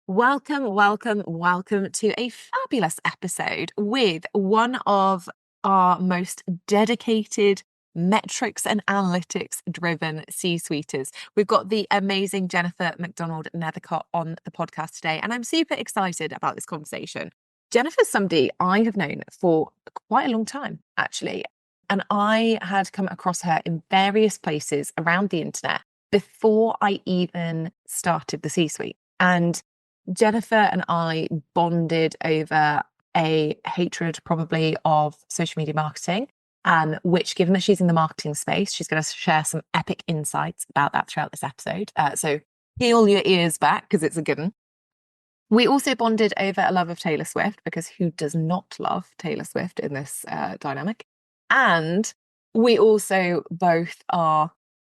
Welcome, welcome, welcome to a fabulous episode with one of our most dedicated metrics and analytics driven C-suiters. We've got the amazing Jennifer Macdonald Nethercott on the podcast today, and I'm super excited about this conversation. Jennifer's somebody I have known for quite a long time, actually, and I had come across her in various places around the internet before I even started the C-suite. And Jennifer and I bonded over a hatred probably of social media marketing, which, given that she's in the marketing space, she's going to share some epic insights about that throughout this episode. So peel your ears back because it's a good one. We also bonded over a love of Taylor Swift, because who does not love Taylor Swift in this dynamic? And we also both are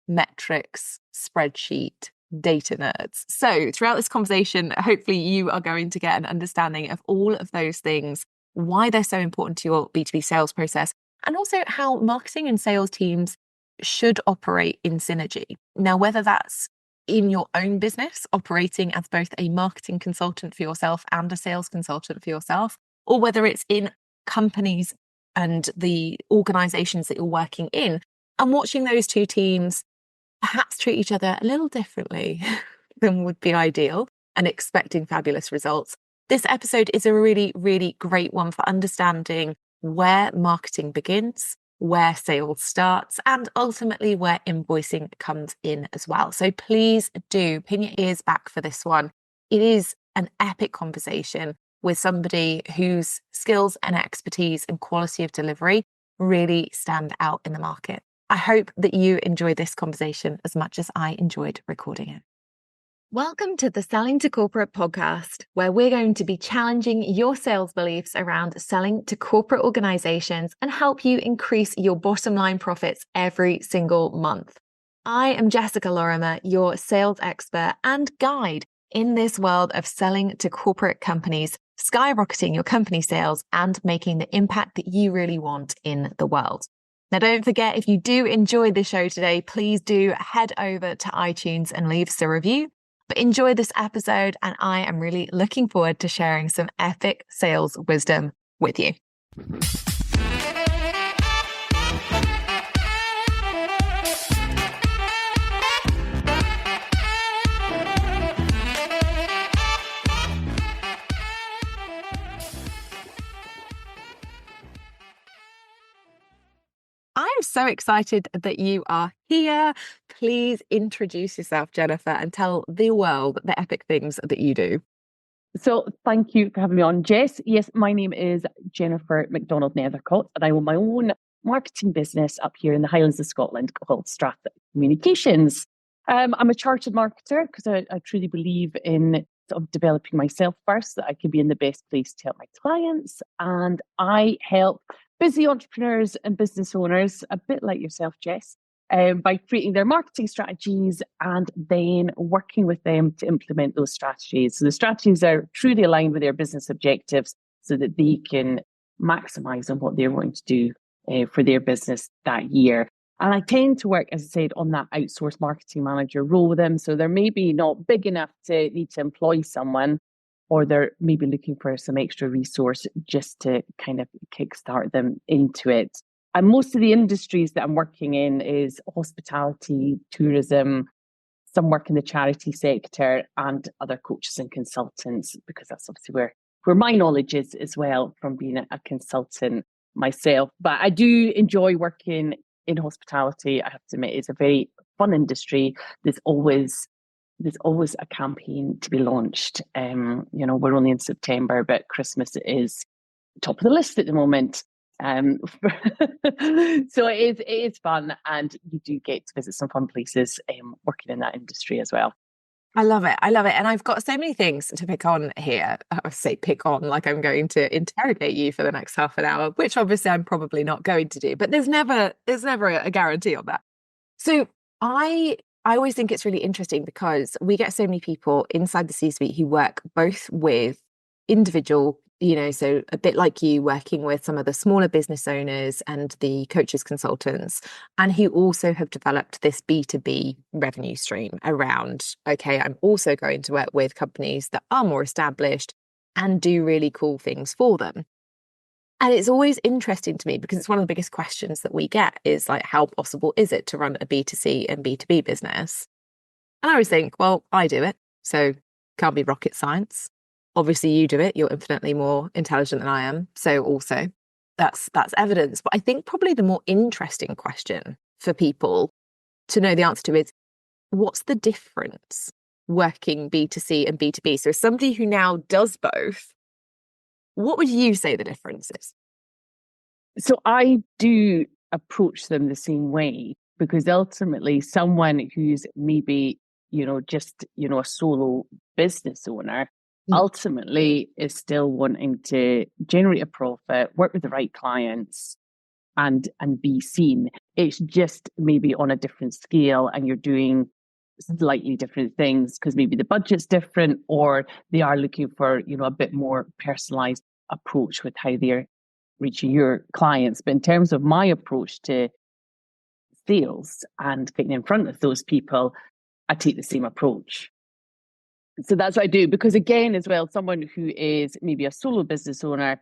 metrics, spreadsheet, data nerds. So throughout this conversation, hopefully you are going to get an understanding of all of those things, why they're so important to your B2B sales process, and also how marketing and sales teams should operate in synergy. Now, whether that's in your own business, operating as both a marketing consultant for yourself and a sales consultant for yourself, or whether it's in companies and the organizations that you're working in, and watching those two teams perhaps treat each other a little differently than would be ideal and expecting fabulous results. This episode is a really, really great one for understanding where marketing begins, where sales starts, and ultimately where invoicing comes in as well. So please do pin your ears back for this one. It is an epic conversation with somebody whose skills and expertise and quality of delivery really stand out in the market. I hope that you enjoy this conversation as much as I enjoyed recording it. Welcome to the Selling to Corporate podcast, where we're going to be challenging your sales beliefs around selling to corporate organizations and help you increase your bottom line profits every single month. I am Jessica Lorimer, your sales expert and guide in this world of selling to corporate companies, skyrocketing your company sales and making the impact that you really want in the world. Now, don't forget, if you do enjoy the show today, please do head over to iTunes and leave us a review. But enjoy this episode, and I am really looking forward to sharing some epic sales wisdom with you. I'm so excited that you are here. Please introduce yourself, Jennifer, and tell the world the epic things that you do. So thank you for having me on, Jess. Yes, my name is Jennifer Macdonald Nethercott, and I own my own marketing business up here in the Highlands of Scotland called Strath Communications. I'm a chartered marketer because I truly believe in sort of developing myself first, so that I can be in the best place to help my clients. And I help busy entrepreneurs and business owners, a bit like yourself, Jess, by creating their marketing strategies and then working with them to implement those strategies. So the strategies are truly aligned with their business objectives so that they can maximize on what they're going to do for their business that year. And I tend to work, as I said, on that outsourced marketing manager role with them. So they're maybe not big enough to need to employ someone, or they're maybe looking for some extra resource just to kind of kickstart them into it. And most of the industries that I'm working in is hospitality, tourism, some work in the charity sector, and other coaches and consultants, because that's obviously where my knowledge is as well from being a consultant myself. But I do enjoy working in hospitality. I have to admit, it's a very fun industry. There's always a campaign to be launched. We're only in September, but Christmas is top of the list at the moment. So it is fun, and you do get to visit some fun places working in that industry as well. I love it. I love it. And I've got so many things to pick on here. I say pick on like I'm going to interrogate you for the next half an hour, which obviously I'm probably not going to do, but there's never a guarantee on that. So I always think it's really interesting because we get so many people inside the C-suite who work both with individual So a bit like you working with some of the smaller business owners and the coaches consultants, and who also have developed this B2B revenue stream around, okay, I'm also going to work with companies that are more established and do really cool things for them. And it's always interesting to me because it's one of the biggest questions that we get is like, how possible is it to run a B2C and B2B business? And I always think, well, I do it, so can't be rocket science. Obviously, you do it. You're infinitely more intelligent than I am. So also, that's evidence. But I think probably the more interesting question for people to know the answer to is, what's the difference working B2C and B2B? So as somebody who now does both, what would you say the difference is? So I do approach them the same way because ultimately someone who's maybe, just, a solo business owner Mm. ultimately is still wanting to generate a profit, work with the right clients and be seen. It's just maybe on a different scale and you're doing slightly different things because maybe the budget's different or they are looking for, a bit more personalized approach with how they're reaching your clients. But in terms of my approach to sales and getting in front of those people, I take the same approach. So that's what I do. Because again, as well, someone who is maybe a solo business owner,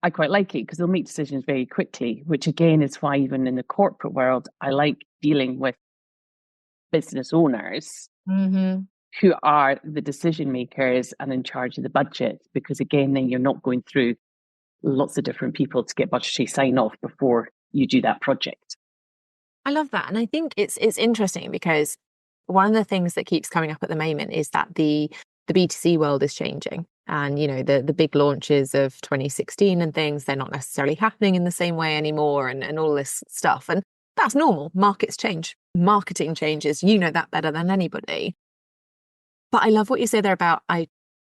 I quite like it because they'll make decisions very quickly, which again is why even in the corporate world, I like dealing with business owners Mm-hmm. who are the decision makers and in charge of the budget. Because again, then you're not going through lots of different people to get budgetary sign off before you do that project. I love that. And I think it's interesting because one of the things that keeps coming up at the moment is that the B2C world is changing. And the big launches of 2016 and things, they're not necessarily happening in the same way anymore and all this stuff. And that's normal. Markets change. Marketing changes. You know that better than anybody. But I love what you say there about I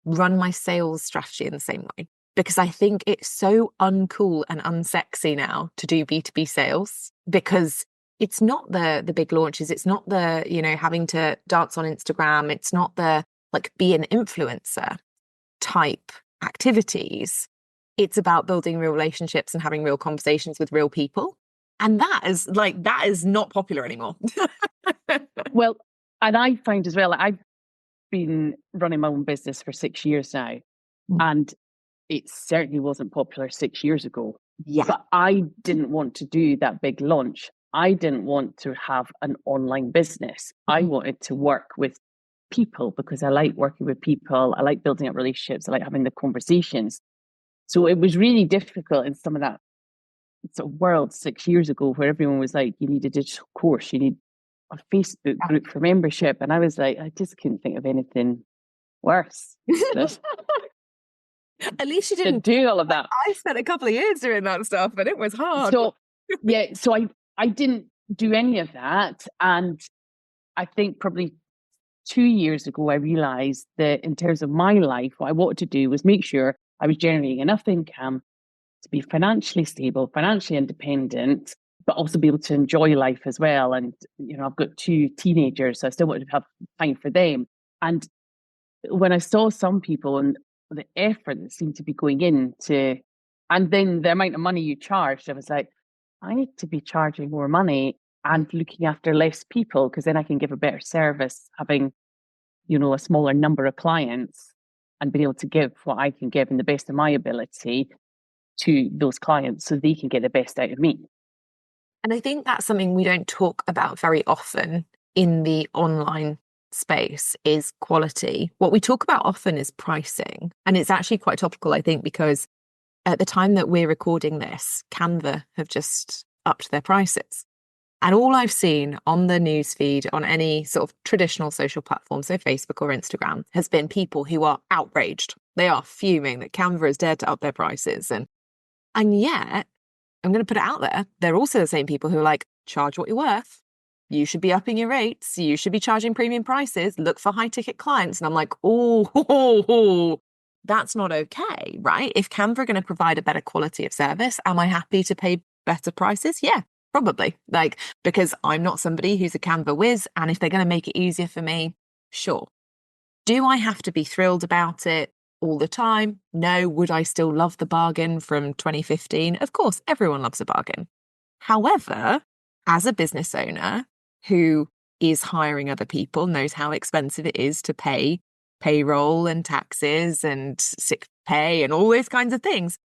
run my sales strategy in the same way because I think it's so uncool and unsexy now to do B2B sales because it's not the big launches. It's not the, having to dance on Instagram. It's not the like be an influencer type activities. It's about building real relationships and having real conversations with real people. And that is not popular anymore. Well, and I find as well, I've been running my own business for 6 years now, Mm. and it certainly wasn't popular 6 years ago. Yeah. But I didn't want to do that big launch. I didn't want to have an online business. I wanted to work with people because I like working with people. I like building up relationships. I like having the conversations. So it was really difficult in some of that sort of world 6 years ago where everyone was like, you need a digital course, you need a Facebook group for membership. And I was like, I just couldn't think of anything worse At least you to didn't. do all of that. I spent a couple of years doing that stuff, and it was hard. So yeah, so I didn't do any of that. And I think probably 2 years ago, I realized that in terms of my life, what I wanted to do was make sure I was generating enough income to be financially stable, financially independent, but also be able to enjoy life as well. And, I've got two teenagers, so I still wanted to have time for them. And when I saw some people and the effort that seemed to be going into, and then the amount of money you charged, I was like, I need to be charging more money and looking after less people because then I can give a better service, having, a smaller number of clients and being able to give what I can give in the best of my ability to those clients so they can get the best out of me. And I think that's something we don't talk about very often in the online space is quality. What we talk about often is pricing. And it's actually quite topical, I think, because at the time that we're recording this, Canva have just upped their prices. And all I've seen on the newsfeed on any sort of traditional social platform, so Facebook or Instagram, has been people who are outraged. They are fuming that Canva has dared to up their prices. And yet, I'm going to put it out there, they're also the same people who are like, charge what you're worth. You should be upping your rates. You should be charging premium prices. Look for high ticket clients. And I'm like, oh, that's not okay, right? If Canva are going to provide a better quality of service, am I happy to pay better prices? Yeah, probably. Like, because I'm not somebody who's a Canva whiz. And if they're going to make it easier for me, sure. Do I have to be thrilled about it? all the time? No. Would I still love the bargain from 2015? Of course, everyone loves a bargain. However, as a business owner who is hiring other people, knows how expensive it is to pay payroll and taxes and sick pay and all those kinds of things,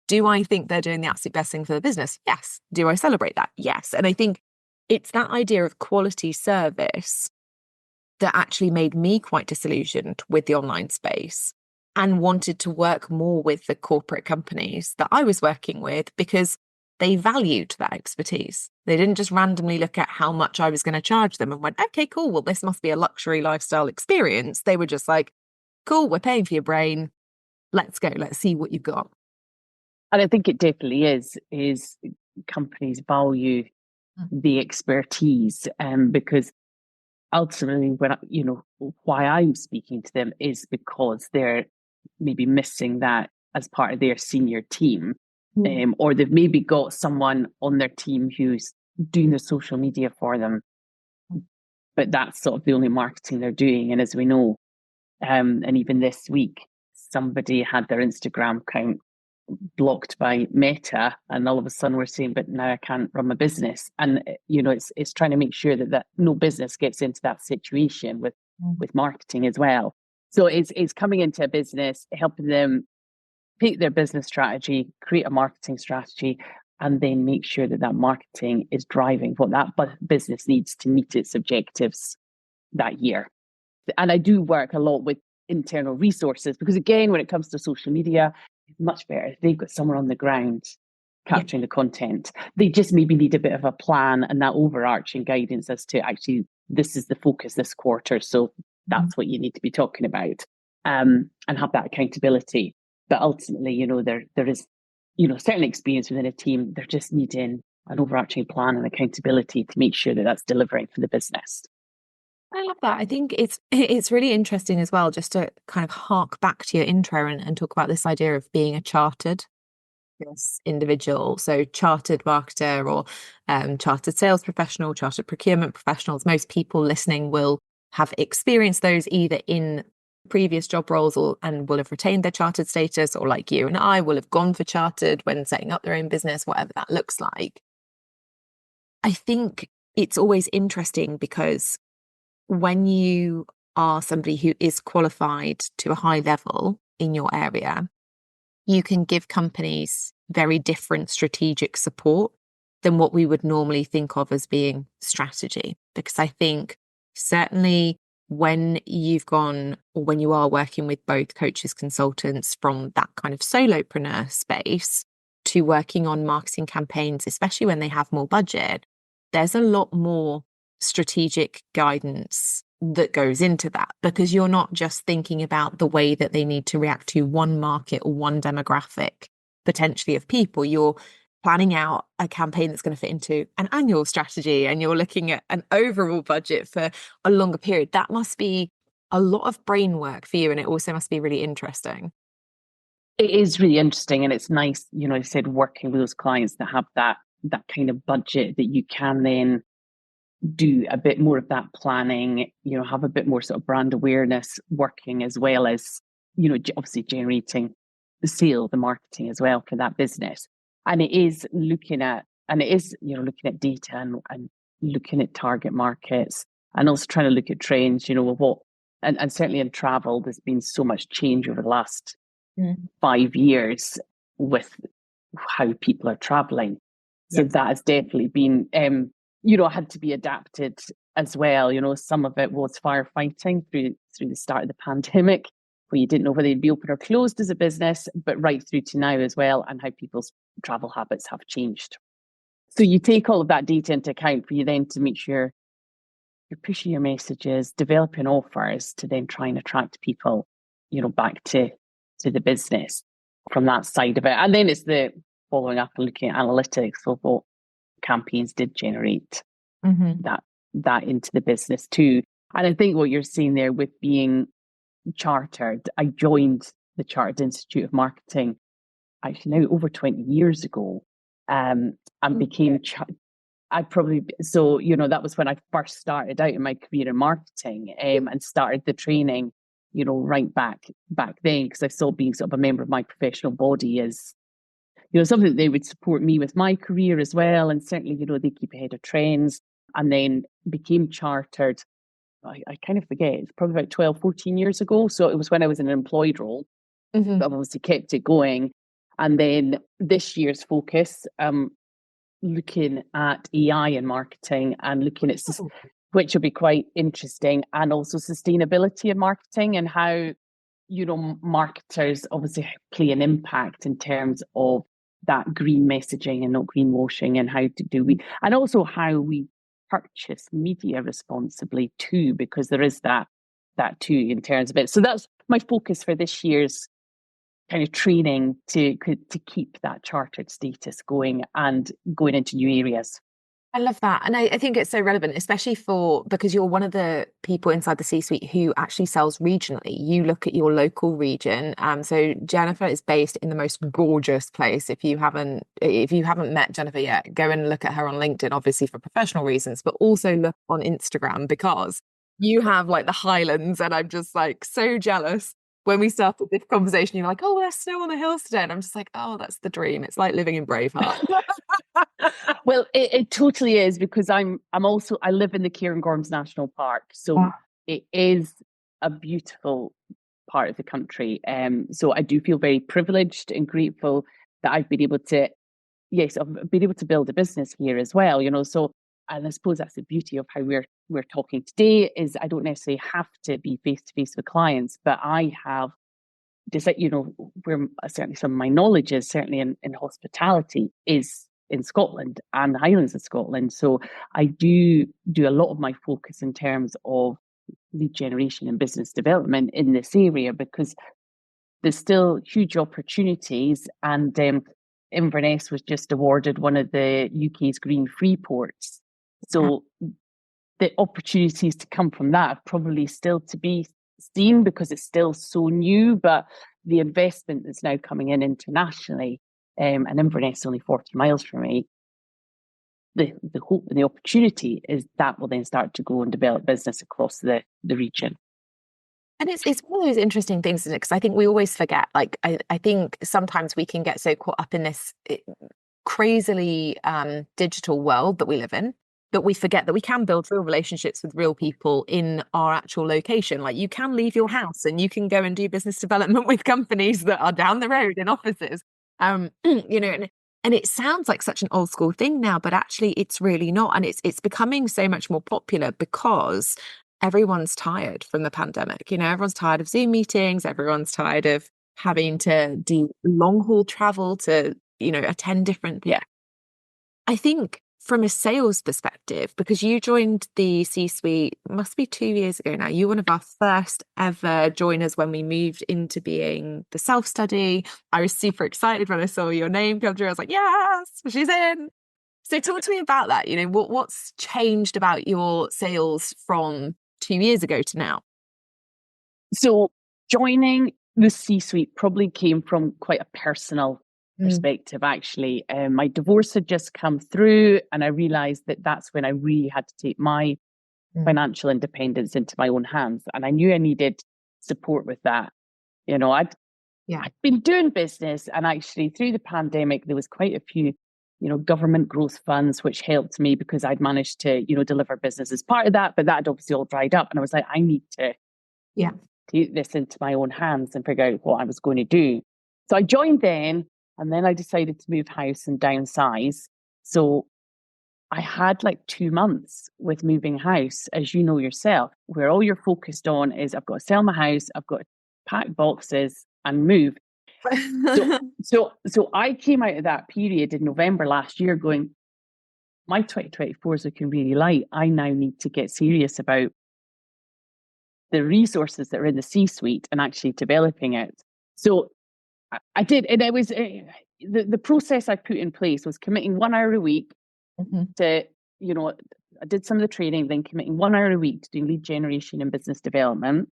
do I think they're doing the absolute best thing for the business? Yes. Do I celebrate that? Yes. And I think it's that idea of quality service that actually made me quite disillusioned with the online space and wanted to work more with the corporate companies that I was working with because they valued that expertise. They didn't just randomly look at how much I was going to charge them and went, okay, cool. Well, this must be a luxury lifestyle experience. They were just like, cool, we're paying for your brain. Let's go. Let's see what you've got. And I think it definitely is companies value the expertise, because ultimately, why I'm speaking to them is because they're maybe missing that as part of their senior team, or they've maybe got someone on their team who's doing the social media for them, but that's sort of the only marketing they're doing. And as we know, and even this week, somebody had their Instagram account blocked by Meta, and all of a sudden we're saying, but now I can't run my business. And it's trying to make sure that no business gets into that situation with marketing as well. So it's coming into a business, helping them pick their business strategy, create a marketing strategy, and then make sure that marketing is driving what that business needs to meet its objectives that year. And I do work a lot with internal resources because, again, when it comes to social media, it's much better if they've got someone on the ground capturing the content. They just maybe need a bit of a plan and that overarching guidance as to actually this is the focus this quarter. So that's what you need to be talking about, and have that accountability. But ultimately, there is, certain experience within a team. They're just needing an overarching plan and accountability to make sure that that's delivering for the business. I love that. I think it's really interesting as well, just to kind of hark back to your intro and talk about this idea of being a chartered individual. So chartered marketer or chartered sales professional, chartered procurement professionals. Most people listening will have experienced those either in previous job roles and will have retained their chartered status, or like you and I will have gone for chartered when setting up their own business, whatever that looks like. I think it's always interesting because when you are somebody who is qualified to a high level in your area, you can give companies very different strategic support than what we would normally think of as being strategy. Because I think certainly when you've gone, or when you are working with both coaches, consultants from that kind of solopreneur space to working on marketing campaigns, especially when they have more budget, there's a lot more strategic guidance that goes into that, because you're not just thinking about the way that they need to react to one market or one demographic potentially of people. You're planning out a campaign that's going to fit into an annual strategy, and you're looking at an overall budget for a longer period. That must be a lot of brain work for you, and it also must be really interesting. It is really interesting, and it's nice, I said, working with those clients that have that kind of budget that you can then do a bit more of that planning, have a bit more sort of brand awareness working, as well as, obviously generating the sale, the marketing as well for that business. And it is looking at data and looking at target markets, and also trying to look at trends, and certainly in travel, there's been so much change over the last 5 years with how people are traveling. So that has definitely been, had to be adapted as well. Some of it was firefighting through the start of the pandemic, where you didn't know whether you'd be open or closed as a business, but right through to now as well, and how people's travel habits have changed. So you take all of that data into account for you then to make sure you're pushing your messages, developing offers to then try and attract people, back to the business from that side of it. And then it's the following up and looking at analytics of what campaigns did generate that into the business too. And I think what you're seeing there with being chartered, I joined the Chartered Institute of Marketing actually now over 20 years ago, and became that was when I first started out in my career in marketing, and started the training right back then, because I saw being sort of a member of my professional body as, something that they would support me with my career as well. And certainly, they keep ahead of trends, and then became chartered. I kind of forget, it's probably about 12, 14 years ago. So it was when I was in an employed role, Mm-hmm. but I've obviously kept it going. And then this year's focus, looking at AI and marketing, and looking at which will be quite interesting, and also sustainability in marketing, and how marketers obviously play an impact in terms of that green messaging and not greenwashing, and how to do we, and also how we purchase media responsibly too, because there is that too in terms of it. So that's my focus for this year's kind of training, to keep that chartered status going and going into new areas. I love that. And I think it's so relevant, especially because you're one of the people inside the C-suite who actually sells regionally. You look at your local region. So Jennifer is based in the most gorgeous place. If you haven't met Jennifer yet, go and look at her on LinkedIn, obviously for professional reasons, but also look on Instagram, because you have like the Highlands, and I'm just like so jealous. When we started this conversation, you're like, "Oh, there's snow on the hills today," and I'm just like, "Oh, that's the dream. It's like living in Braveheart." Well, it totally is, because I live in the Cairngorms National Park, so it is a beautiful part of the country. So I do feel very privileged and grateful that I've been able to, I've been able to build a business here as well. So, and I suppose that's the beauty of how we're talking today, is I don't necessarily have to be face to face with clients, but I have decided, where certainly some of my knowledge is certainly in hospitality is in Scotland and the Highlands of Scotland. So I do a lot of my focus in terms of lead generation and business development in this area, because there's still huge opportunities. And Inverness was just awarded one of the UK's green free ports. So the opportunities to come from that are probably still to be seen, because it's still so new, but the investment that's now coming in internationally, and Inverness is only 40 miles from me, the hope and the opportunity is that will then start to grow and develop business across the region. And it's one of those interesting things, isn't it? Because I think we always forget, like, I think sometimes we can get so caught up in this crazily digital world that we live in, that we forget that we can build real relationships with real people in our actual location. Like, you can leave your house and you can go and do business development with companies that are down the road in offices. And it sounds like such an old school thing now, but actually it's really not. And it's becoming so much more popular because everyone's tired from the pandemic. Everyone's tired of Zoom meetings. Everyone's tired of having to do long haul travel to, attend different things. Yeah. I think from a sales perspective, because you joined the C-suite, must be 2 years ago now. You were one of our first ever joiners when we moved into being the self-study. I was super excited when I saw your name come through. I was like, yes, she's in. So talk to me about that. What's changed about your sales from 2 years ago to now? So joining the C-suite probably came from quite a personal perspective, actually. My divorce had just come through, and I realized that that's when I really had to take my financial independence into my own hands. And I knew I needed support with that. I'd been doing business, and actually through the pandemic, there was quite a few, government growth funds, which helped me because I'd managed to, deliver business as part of that, but that had obviously all dried up. And I was like, I need to take this into my own hands and figure out what I was going to do. So I joined then, and then I decided to move house and downsize. So I had like 2 months with moving house, as you know yourself, where all you're focused on is I've got to sell my house, I've got to pack boxes and move. So I came out of that period in November last year going, my 2024 is looking really light. I now need to get serious about the resources that are in the C-suite and actually developing it. So I did, and it was the process I put in place was committing 1 hour a week to, I did some of the training, then committing 1 hour a week to do lead generation and business development.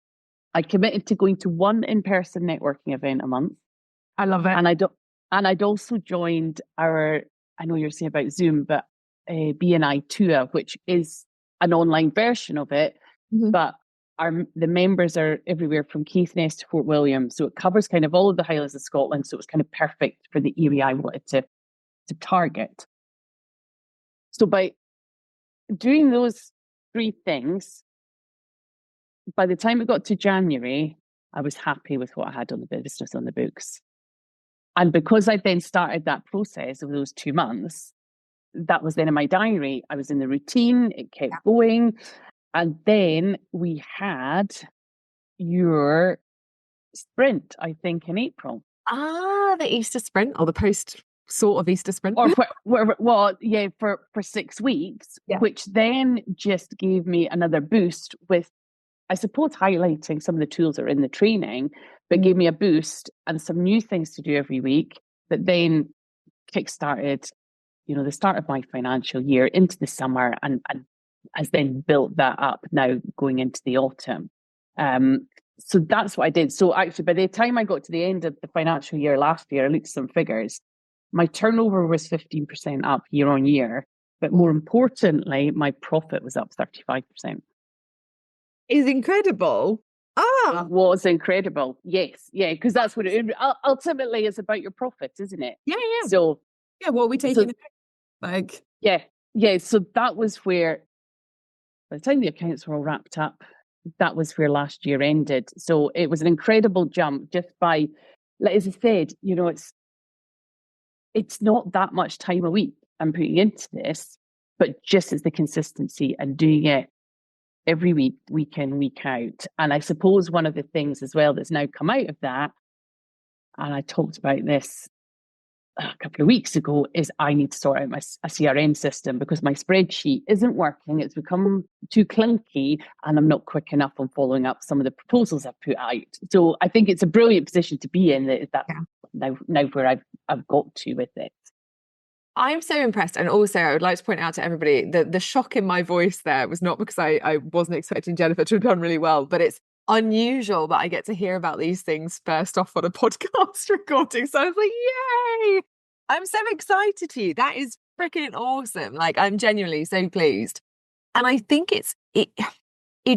I committed to going to one in-person networking event a month. I love it. And I'd also joined I know you're saying about Zoom, but BNI tour, which is an online version of it, but the members are everywhere from Caithness to Fort William. So it covers kind of all of the Highlands of Scotland. So it was kind of perfect for the area I wanted to target. So by doing those three things, by the time it got to January, I was happy with what I had on the business on the books. And because I then started that process of those 2 months, that was then in my diary. I was in the routine, it kept going. And then we had your sprint, I think, in April. The Easter sprint, or the post sort of Easter sprint. Or for 6 weeks, which then just gave me another boost with, I suppose, highlighting some of the tools that are in the training, but gave me a boost and some new things to do every week that then kickstarted, the start of my financial year into the summer and has then built that up now going into the autumn. So that's what I did. So actually, by the time I got to the end of the financial year last year, I looked at some figures. My turnover was 15% up year on year, but more importantly, my profit was up 35%. Is incredible. Was incredible. Yes. Yeah. Because that's what it ultimately is about, your profit, isn't it? Yeah. So, what are we taking? Yeah. So that was where, by the time the accounts were all wrapped up, that was where last year ended. So it was an incredible jump just by, like, as I said, it's not that much time a week I'm putting into this, but just as the consistency and doing it every week, week in, week out. And I suppose one of the things as well that's now come out of that, and I talked about this a couple of weeks ago, is I need to sort out a CRM system because my spreadsheet isn't working. It's become too clunky and I'm not quick enough on following up some of the proposals I've put out. So I think it's a brilliant position to be in, now where I've got to with it. I'm so impressed. And also, I would like to point out to everybody that the shock in my voice there was not because I wasn't expecting Jennifer to have done really well, but it's unusual that I get to hear about these things first off on a podcast recording. So I was like, yay! I'm so excited for you. That is freaking awesome. Like, I'm genuinely so pleased. And I think it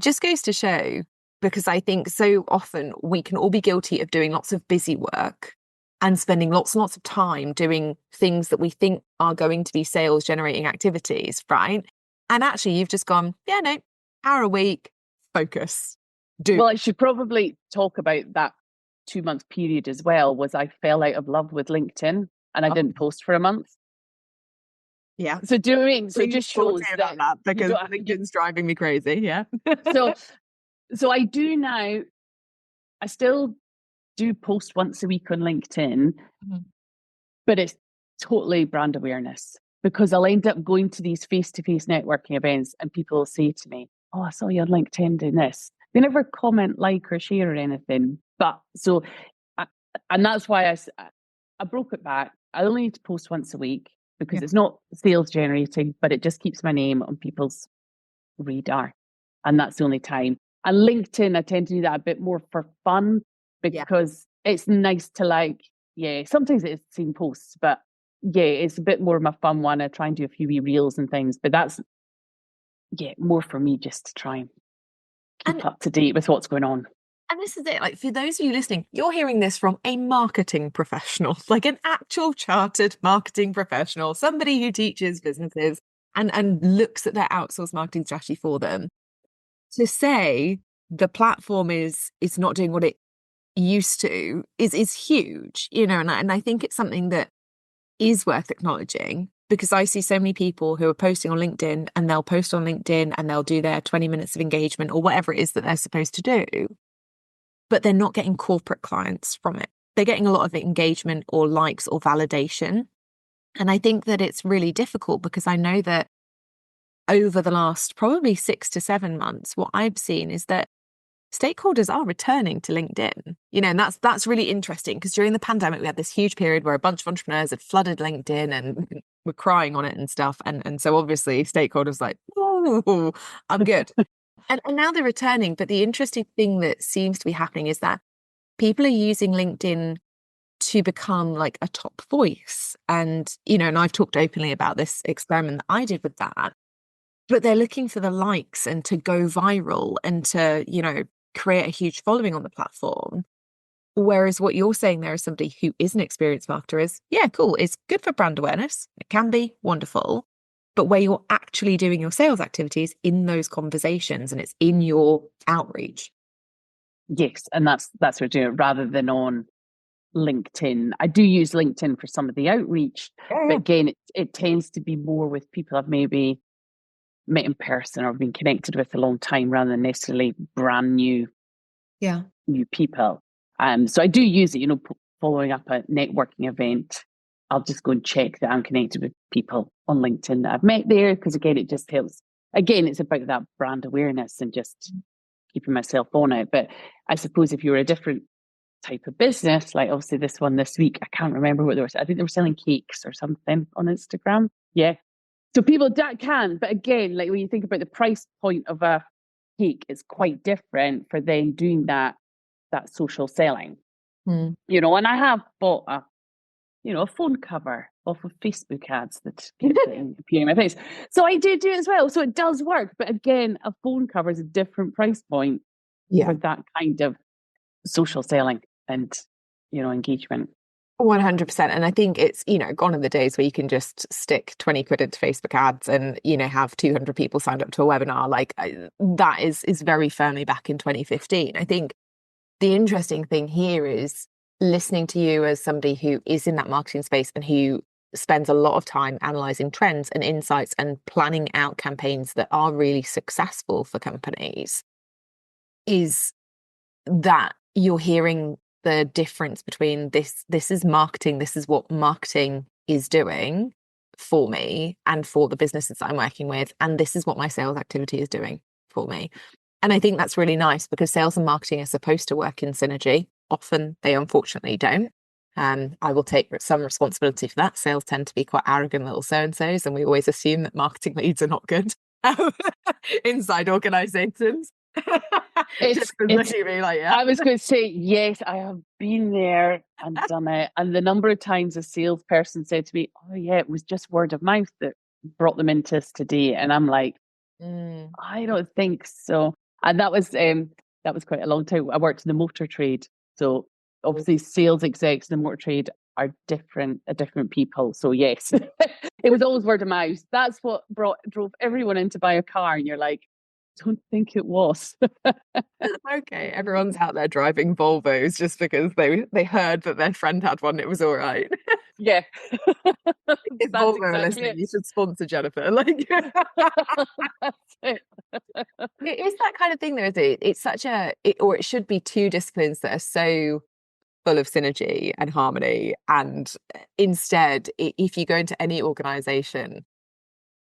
just goes to show, because I think so often we can all be guilty of doing lots of busy work and spending lots and lots of time doing things that we think are going to be sales generating activities, right? And actually you've just gone, hour a week, focus, do. Well, I should probably talk about that 2-month period as well. Was I fell out of love with LinkedIn and I didn't post for a month. Yeah. So it just shows that because LinkedIn's driving me crazy. Yeah. So I do now, I still do post once a week on LinkedIn, but it's totally brand awareness, because I'll end up going to these face-to-face networking events and people will say to me, "Oh, I saw you on LinkedIn doing this." They never comment, like, or share or anything. And that's why I broke it back. I only need to post once a week because it's not sales generating, but it just keeps my name on people's radar. And that's the only time. And LinkedIn, I tend to do that a bit more for fun because it's nice to sometimes it's the same posts, but it's a bit more of a fun one. I try and do a few wee reels and things, but that's more for me just to try and keep up to date with what's going on. And this is it. Like, for those of you listening, you're hearing this from a marketing professional, like an actual chartered marketing professional, somebody who teaches businesses and looks at their outsourced marketing strategy for them. To say the platform is not doing what it used to is huge, and I think it's something that is worth acknowledging, because I see so many people who are posting on LinkedIn and they'll post on LinkedIn and they'll do their 20 minutes of engagement or whatever it is that they're supposed to do, but they're not getting corporate clients from it. They're getting a lot of engagement or likes or validation. And I think that it's really difficult, because I know that over the last probably 6 to 7 months, what I've seen is that stakeholders are returning to LinkedIn, and that's really interesting, because during the pandemic, we had this huge period where a bunch of entrepreneurs had flooded LinkedIn and were crying on it and stuff. And so obviously stakeholders like, oh, I'm good. and now they're returning. But the interesting thing that seems to be happening is that people are using LinkedIn to become like a top voice. And, and I've talked openly about this experiment that I did with that. but they're looking for the likes and to go viral and to, create a huge following on the platform. Whereas what you're saying there as somebody who is an experienced marketer is, yeah, cool. It's good for brand awareness. It can be wonderful. But where you're actually doing your sales activities in those conversations and it's in your outreach. Yes, and that's what we're doing rather than on LinkedIn. I do use LinkedIn for some of the outreach, but again, it tends to be more with people I've maybe met in person or been connected with a long time rather than necessarily brand new people. So I do use it, following up a networking event. I'll just go and check that I'm connected with people on LinkedIn that I've met there, because again, it just helps. Again, it's about that brand awareness and just keeping myself on it. But I suppose if you're a different type of business, like obviously this one this week, I can't remember what they were. I think they were selling cakes or something on Instagram. Yeah. So people that can, but again, like when you think about the price point of a cake, it's quite different for them doing that social selling. And I have bought a phone cover off of Facebook ads that appear in my face. So I do it as well. So it does work. But again, a phone cover is a different price point for that kind of social selling and, engagement. 100%. And I think it's, gone are the days where you can just stick 20 quid into Facebook ads and, have 200 people signed up to a webinar. Like that is very firmly back in 2015. I think the interesting thing here is listening to you as somebody who is in that marketing space and who spends a lot of time analyzing trends and insights and planning out campaigns that are really successful for companies, is that you're hearing the difference between this is marketing, this is what marketing is doing for me and for the businesses that I'm working with, and this is what my sales activity is doing for me. And I think that's really nice because sales and marketing are supposed to work in synergy. Often they unfortunately don't. I will take some responsibility for that. Sales tend to be quite arrogant little so-and-sos, and we always assume that marketing leads are not good inside organizations. I was going to say, yes, I have been there and done it. And the number of times a salesperson said to me, oh yeah, it was just word of mouth that brought them into us today. And I'm like, I don't think so. And that was quite a long time. I worked in the motor trade. So obviously sales execs in the motor trade are different people. So yes, it was always word of mouth. That's what drove everyone in to buy a car. And you're like, don't think it was. Okay, everyone's out there driving Volvos just because they heard that their friend had one. It was all right. Yeah. If Volvo listening, you should sponsor Jennifer. Like, it is that kind of thing, though, is it? It's such or it should be two disciplines that are so full of synergy and harmony. And instead, if you go into any organization,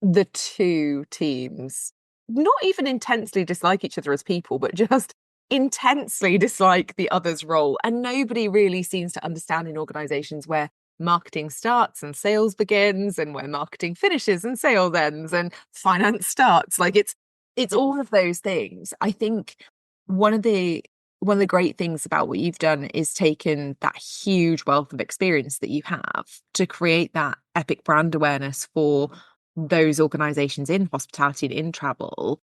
the two teams not even intensely dislike each other as people, but just intensely dislike the other's role. And nobody really seems to understand in organizations where marketing starts and sales begins, and where marketing finishes and sales ends and finance starts. Like it's all of those things. I think one of the great things about what you've done is taken that huge wealth of experience that you have to create that epic brand awareness for those organizations in hospitality and in travel,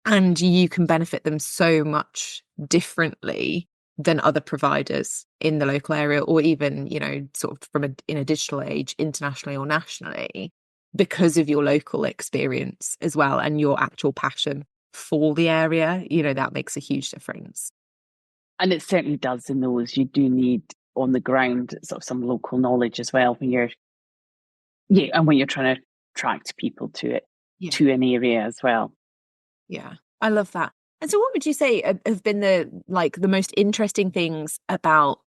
and you can benefit them so much differently than other providers in the local area, or even sort of in a digital age, internationally or nationally, because of your local experience as well and your actual passion for the area. That makes a huge difference. And it certainly does in those. You do need on the ground sort of some local knowledge as well when you're trying to attract people to it, to an area as well. Yeah, I love that. And so what would you say have been the most interesting things about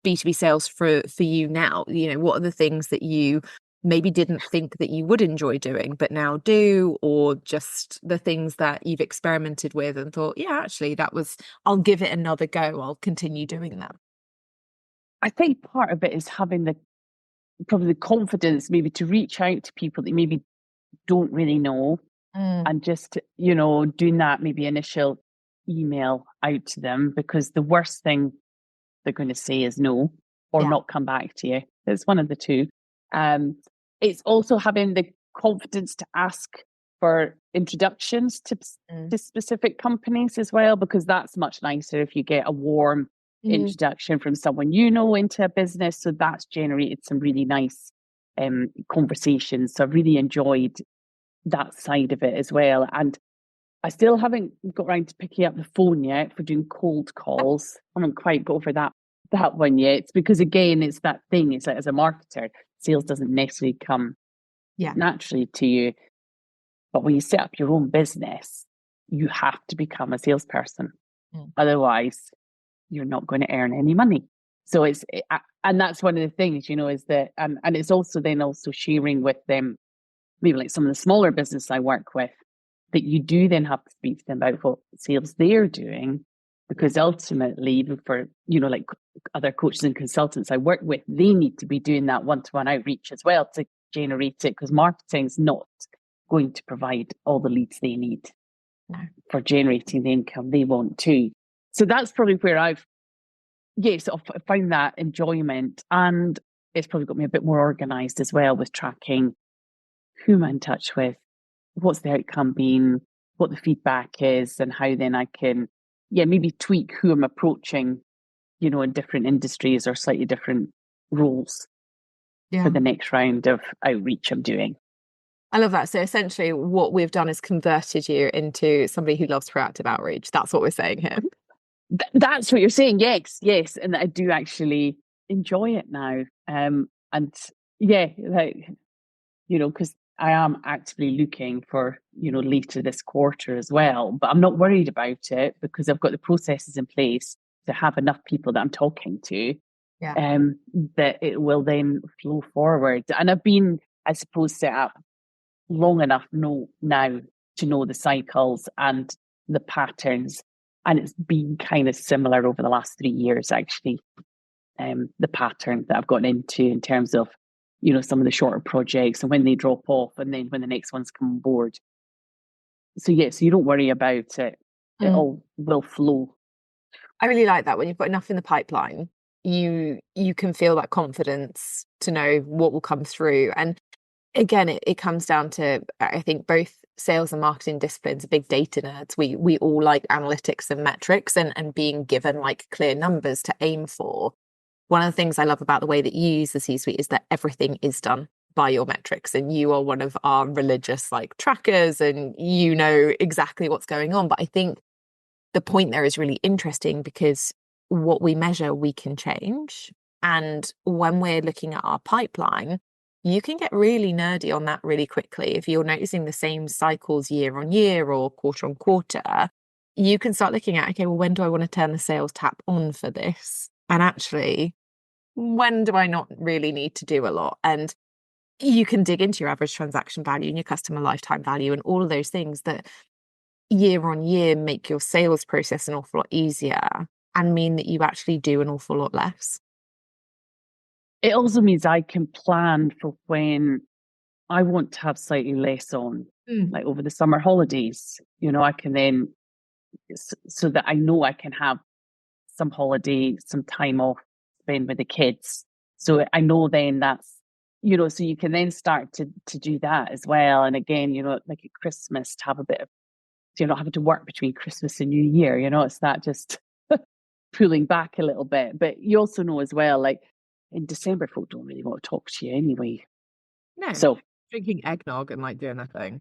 B2B sales for you now? What are the things that you maybe didn't think that you would enjoy doing but now do, or just the things that you've experimented with and thought, yeah, actually I'll give it another go, I'll continue doing that? I think part of it is having probably the confidence maybe to reach out to people that you maybe don't really know, and just, doing that maybe initial email out to them, because the worst thing they're going to say is no, or not come back to you. It's one of the two. It's also having the confidence to ask for introductions to specific companies as well, because that's much nicer if you get a warm introduction from someone you know into a business. So that's generated some really nice conversations. So I've really enjoyed that side of it as well. And I still haven't got around to picking up the phone yet for doing cold calls. I haven't quite got over that one yet. It's because, again, it's that thing. It's like, as a marketer, sales doesn't necessarily come naturally to you. But when you set up your own business, you have to become a salesperson. Otherwise, you're not going to earn any money. So and that's one of the things, is that, and it's also then also sharing with them, maybe like some of the smaller business I work with, that you do then have to speak to them about what sales they're doing, because ultimately, even for, like other coaches and consultants I work with, they need to be doing that one-to-one outreach as well to generate it, because marketing's not going to provide all the leads they need for generating the income they want to. So that's probably where I've found that enjoyment, and it's probably got me a bit more organized as well with tracking who am I in touch with, what's the outcome been, what the feedback is, and how then I can, maybe tweak who I'm approaching, in different industries or slightly different roles for the next round of outreach I'm doing. I love that. So essentially what we've done is converted you into somebody who loves proactive outreach. That's what we're saying here. That's what you're saying. Yes. And I do actually enjoy it now. And because I am actively looking for, later this quarter as well, but I'm not worried about it because I've got the processes in place to have enough people that I'm talking to, that it will then flow forward. And I've been, I suppose, set up long enough now to know the cycles and the patterns. And it's been kind of similar over the last 3 years, actually, the pattern that I've gotten into in terms of, some of the shorter projects and when they drop off and then when the next ones come on board. So, so you don't worry about it. It all will flow. I really like that. When you've got enough in the pipeline, you can feel that confidence to know what will come through. And again, it comes down to, I think, both sales and marketing disciplines are big data nerds. We all like analytics and metrics and being given like clear numbers to aim for. One of the things I love about the way that you use the C-suite is that everything is done by your metrics, and you are one of our religious like trackers and you know exactly what's going on. But I think the point there is really interesting because what we measure, we can change. And when we're looking at our pipeline, you can get really nerdy on that really quickly. If you're noticing the same cycles year on year or quarter on quarter, you can start looking at, okay, well, when do I want to turn the sales tap on for this? And actually, when do I not really need to do a lot? And you can dig into your average transaction value and your customer lifetime value and all of those things that year on year make your sales process an awful lot easier and mean that you actually do an awful lot less. It also means I can plan for when I want to have slightly less on, like over the summer holidays. I can then, so that I know I can have some holiday, some time off, spend with the kids. So I know then that's, so you can then start to do that as well. And again, like at Christmas, to have a bit of, you're not having to work between Christmas and New Year, it's that just pulling back a little bit. But you also know as well, like in December, folk don't really want to talk to you anyway. No, so drinking eggnog and like doing that thing.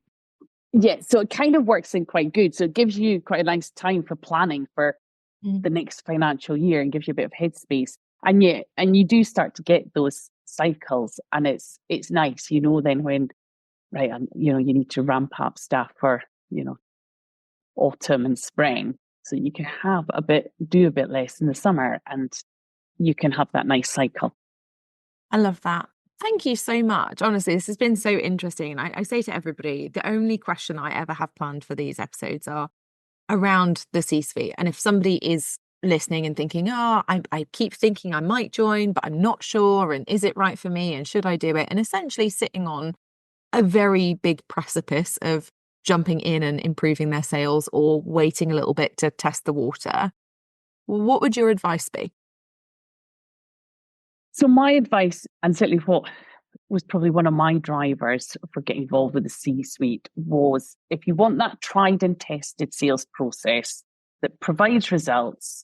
Yeah, so it kind of works in quite good. So it gives you quite a nice time for planning for the next financial year and gives you a bit of headspace. And you do start to get those cycles, and it's nice, then when, right, you need to ramp up stuff for, autumn and spring. So you can do a bit less in the summer and you can have that nice cycle. I love that. Thank you so much. Honestly, this has been so interesting. And I say to everybody, the only question I ever have planned for these episodes are around the C-suite. And if somebody is listening and thinking, I keep thinking I might join, but I'm not sure. And is it right for me? And should I do it? And essentially sitting on a very big precipice of jumping in and improving their sales or waiting a little bit to test the water, what would your advice be? So my advice, and certainly what was probably one of my drivers for getting involved with the C-suite was if you want that tried and tested sales process that provides results,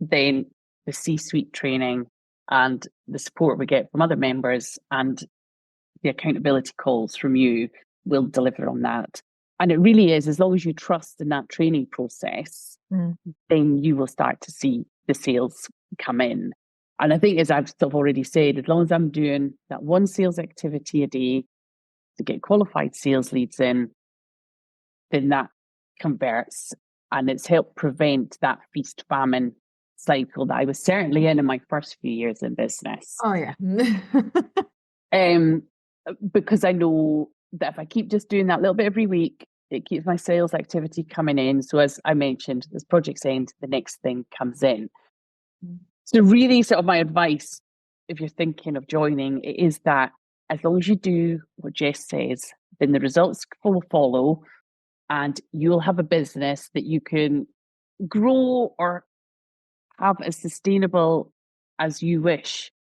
then the C-suite training and the support we get from other members and the accountability calls from you will deliver on that. And it really is, as long as you trust in that training process, then you will start to see the sales come in. And I think, as I've sort of already said, as long as I'm doing that one sales activity a day to get qualified sales leads in, then that converts. And it's helped prevent that feast famine cycle that I was certainly in my first few years in business. Oh, yeah. Because I know that if I keep just doing that little bit every week, it keeps my sales activity coming in. So as I mentioned, this project's end, the next thing comes in. So really sort of my advice, if you're thinking of joining, it is that as long as you do what Jess says, then the results will follow and you'll have a business that you can grow or have as sustainable as you wish.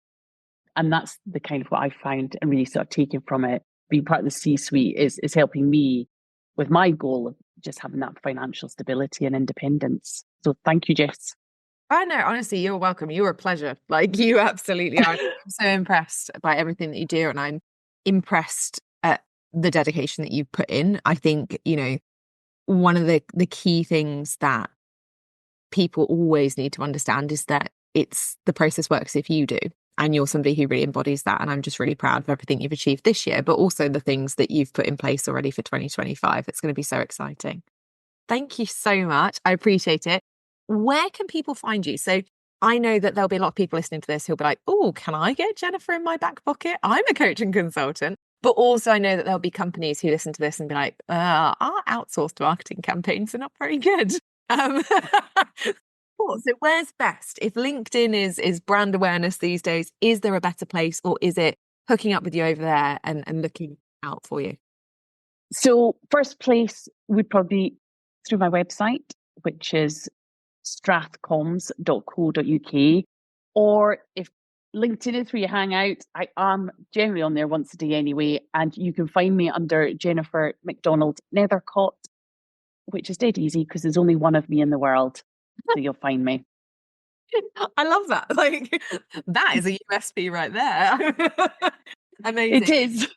And that's the kind of what I found and really sort of taken from it. Being part of the C-suite is helping me with my goal of just having that financial stability and independence. So thank you, Jess. Oh no, honestly, you're welcome. You're a pleasure. Like you absolutely are. I'm so impressed by everything that you do, and I'm impressed at the dedication that you put in. I think, one of the key things that people always need to understand is that the process works if you do. And you're somebody who really embodies that. And I'm just really proud of everything you've achieved this year, but also the things that you've put in place already for 2025. It's going to be so exciting. Thank you so much. I appreciate it. Where can people find you? So I know that there'll be a lot of people listening to this who'll be like, oh, can I get Jennifer in my back pocket? I'm a coaching consultant. But also I know that there'll be companies who listen to this and be like, our outsourced marketing campaigns are not very good. So where's best? If LinkedIn is brand awareness these days, is there a better place, or is it hooking up with you over there and looking out for you? So first place would probably be through my website, which is strathcoms.co.uk. Or if LinkedIn is where you hang out, I am generally on there once a day anyway. And you can find me under Jennifer Macdonald Nethercott, which is dead easy because there's only one of me in the world. So you'll find me. I love that. Like that is a USP right there. Amazing. It is.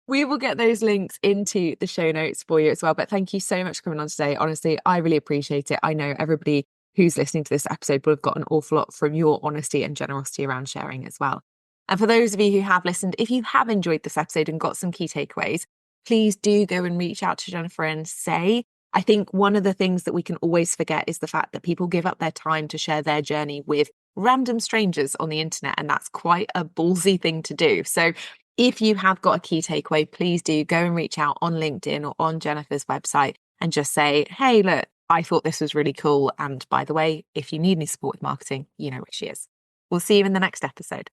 We will get those links into the show notes for you as well. But thank you so much for coming on today. Honestly, I really appreciate it. I know everybody who's listening to this episode will have got an awful lot from your honesty and generosity around sharing as well. And for those of you who have listened, if you have enjoyed this episode and got some key takeaways, please do go and reach out to Jennifer and say, I think one of the things that we can always forget is the fact that people give up their time to share their journey with random strangers on the internet. And that's quite a ballsy thing to do. So if you have got a key takeaway, please do go and reach out on LinkedIn or on Jennifer's website and just say, hey, look, I thought this was really cool. And by the way, if you need any support with marketing, you know where she is. We'll see you in the next episode.